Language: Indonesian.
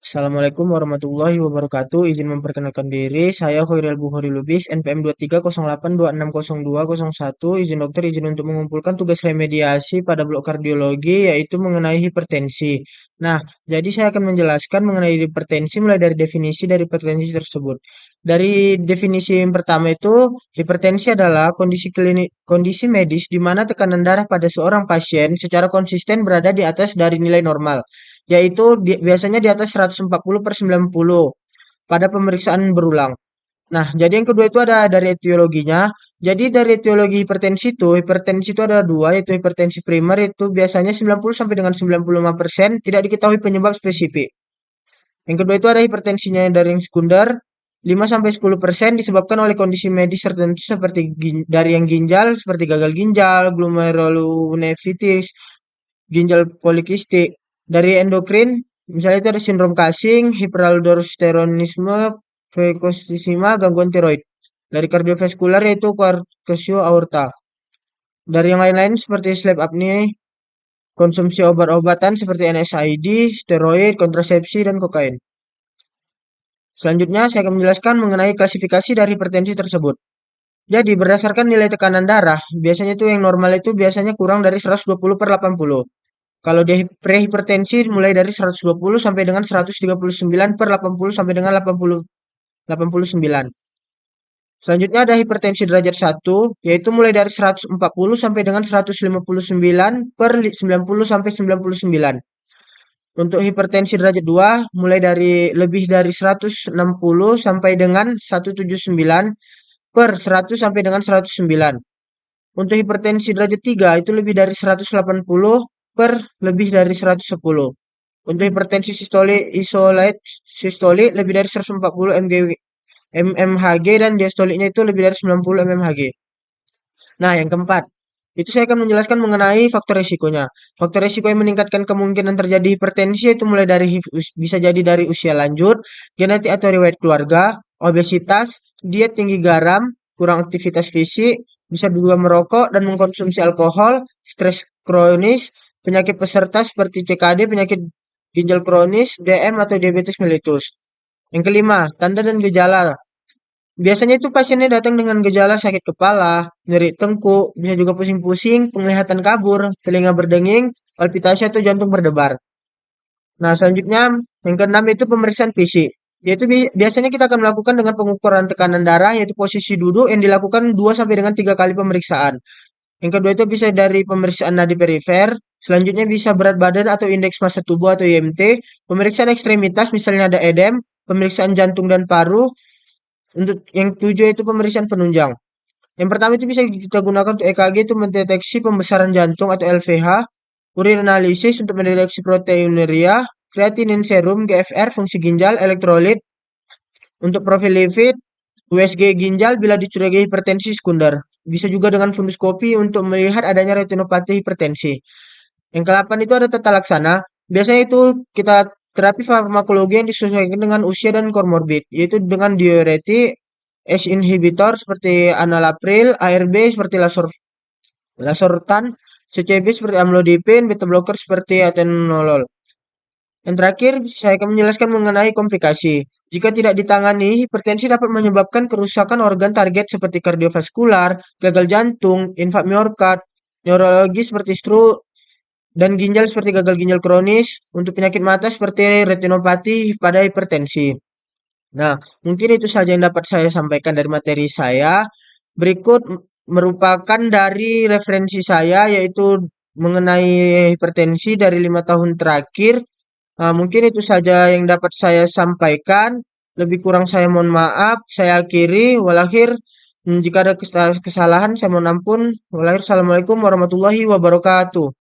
Assalamualaikum warahmatullahi wabarakatuh. Izin memperkenalkan diri, saya Khairil Bukhari Lubis, NPM 2308260201. Izin dokter, izin untuk mengumpulkan tugas remediasi pada blok kardiologi, yaitu mengenai hipertensi. Nah, jadi saya akan menjelaskan mengenai hipertensi mulai dari definisi dari hipertensi tersebut. Dari definisi yang pertama itu, hipertensi adalah kondisi klinik, kondisi medis di mana tekanan darah pada seorang pasien secara konsisten berada di atas dari nilai normal, yaitu biasanya di atas 140 per 90 pada pemeriksaan berulang. Nah, jadi yang kedua itu ada dari etiologinya. Jadi dari etiologi hipertensi itu ada dua, yaitu hipertensi primer itu biasanya 90 sampai dengan 95% tidak diketahui penyebab spesifik. Yang kedua itu ada hipertensinya dari yang sekunder, 5 sampai 10% disebabkan oleh kondisi medis tertentu seperti dari yang ginjal seperti gagal ginjal, glomerulonefritis, ginjal polikistik. Dari endokrin, misalnya itu ada sindrom Cushing, hiperaldosteronisme, veikosisima, gangguan tiroid. Dari kardiovaskular yaitu kardiosio aorta. Dari yang lain-lain seperti sleep apnea, konsumsi obat-obatan seperti NSAID, steroid, kontrasepsi, dan kokain. Selanjutnya saya akan menjelaskan mengenai klasifikasi dari hipertensi tersebut. Jadi berdasarkan nilai tekanan darah, biasanya itu yang normal itu biasanya kurang dari 120 per 80. Kalau dia prehipertensi mulai dari 120 sampai dengan 139 per 80 sampai dengan 89. Selanjutnya ada hipertensi derajat 1, yaitu mulai dari 140 sampai dengan 159 per 90 sampai 99. Untuk hipertensi derajat 2, mulai dari lebih dari 160 sampai dengan 179 per 100 sampai dengan 109. Untuk hipertensi derajat 3 itu lebih dari 180 per lebih dari 110. Untuk hipertensi sistoli lebih dari 140 mmHg dan diastoliknya itu lebih dari 90 mmHg. Nah, yang keempat, itu saya akan menjelaskan mengenai faktor risikonya. Faktor risiko yang meningkatkan kemungkinan terjadi hipertensi itu mulai dari bisa jadi dari usia lanjut, genetik atau riwayat keluarga, obesitas, diet tinggi garam, kurang aktivitas fisik, bisa juga merokok dan mengkonsumsi alkohol, stres kronis, penyakit peserta seperti CKD, penyakit ginjal kronis, DM atau diabetes mellitus. Yang kelima, tanda dan gejala. Biasanya itu pasiennya datang dengan gejala sakit kepala, nyeri tengkuk, bisa juga pusing-pusing, penglihatan kabur, telinga berdenging, palpitasi atau jantung berdebar. Nah, selanjutnya yang keenam itu pemeriksaan fisik. Yaitu biasanya kita akan melakukan dengan pengukuran tekanan darah, yaitu posisi duduk yang dilakukan 2 sampai dengan 3 kali pemeriksaan. Yang kedua itu bisa dari pemeriksaan nadi perifer, selanjutnya bisa berat badan atau indeks massa tubuh atau IMT, pemeriksaan ekstremitas misalnya ada edem, pemeriksaan jantung dan paru. Untuk yang tujuh itu pemeriksaan penunjang. Yang pertama itu bisa kita gunakan untuk EKG itu mendeteksi pembesaran jantung atau LVH, urin analisis untuk mendeteksi proteinuria, kreatinin serum, GFR, fungsi ginjal, elektrolit, untuk profil lipid, USG ginjal bila dicurigai hipertensi sekunder. Bisa juga dengan funduskopi untuk melihat adanya retinopati hipertensi. Yang ke-8 itu ada tata laksana. Biasanya itu kita terapi farmakologi yang disesuaikan dengan usia dan komorbid, yaitu dengan diuretik, ACE inhibitor seperti enalapril, ARB seperti lasortan, CCB seperti amlodipin, beta blocker seperti atenolol. Yang terakhir, saya akan menjelaskan mengenai komplikasi. Jika tidak ditangani, hipertensi dapat menyebabkan kerusakan organ target seperti kardiovaskular, gagal jantung, infak miokard, neurologi seperti stroke, dan ginjal seperti gagal ginjal kronis, untuk penyakit mata seperti retinopati pada hipertensi. Nah, mungkin itu saja yang dapat saya sampaikan dari materi saya. Berikut merupakan dari referensi saya, yaitu mengenai hipertensi dari 5 tahun terakhir. Mungkin itu saja yang dapat saya sampaikan. Lebih kurang saya mohon maaf. Saya akhiri. Walakhir, jika ada kesalahan saya mohon ampun. Walakhir, assalamualaikum warahmatullahi wabarakatuh.